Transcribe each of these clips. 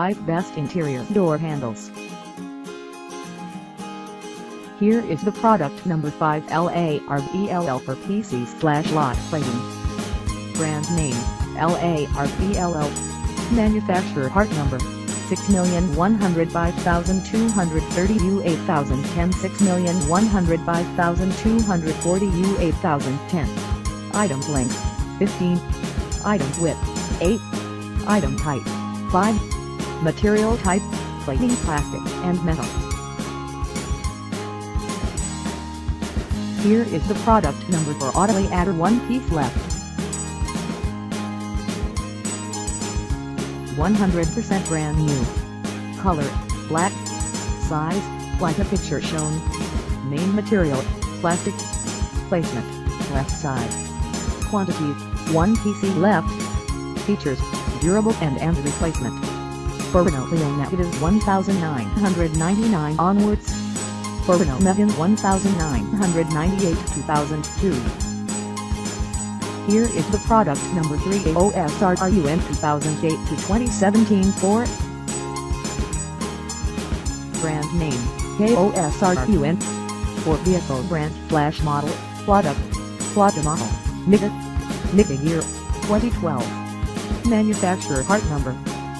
5 best interior door handles. Here is the product number 5 LARBLL for PC/lot plating. Brand name, LARBLL. Manufacturer part number, 6,105,230 U8010 6,105,240 U8010. Item length, 15. Item width, 8. Item height, 5. Material type, plating plastic and metal. Here is the product number for Autoleader 1 piece left. 100% brand new. Color, black. Size, like a picture shown. Main material, plastic. Placement, left side. Quantity, 1 PC left. Features, durable and replacement. For Renault Clio -1999 onwards. For Renault Megane 1998 2002. Here is the product number 3 AOSRRUN 2008 to 2017 Ford. Brand name, AOSRRUN. For vehicle brand / model, product model, NICA year, 2012. Manufacturer part number,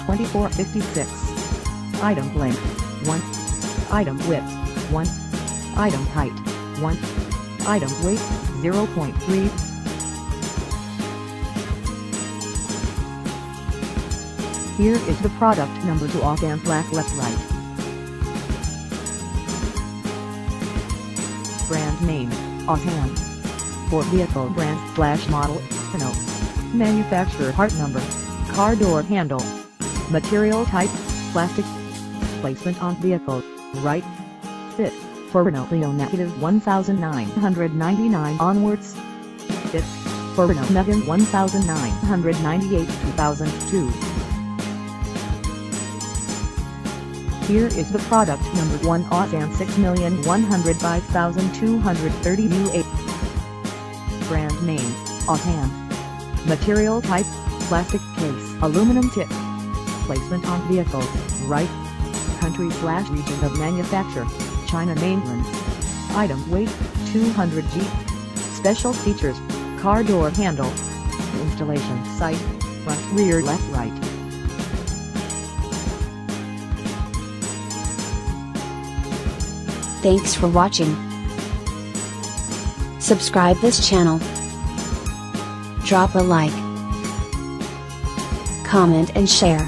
2456. Item length, 1. Item width, 1. Item height, 1. Item weight, 0.3. Here is the product number to Auzan black left right. Brand name, Auzan. For vehicle brand / model, Renault. Manufacturer part number, car door handle. Material type, plastic. Placement on vehicle, right. Fit, for Renault Clio -1999 onwards. Fit, for Renault Megane 1998 2002. Here is the product number 1 Auzan 6,105,230 U8. Brand name, Auzan. Material type, plastic case, aluminum tip. Placement on vehicle, right. Country/region of manufacture, China mainland. Item weight, 200 g. Special features, car door handle. Installation site, front rear left right. Thanks for watching. Subscribe this channel. Drop a like, comment and share.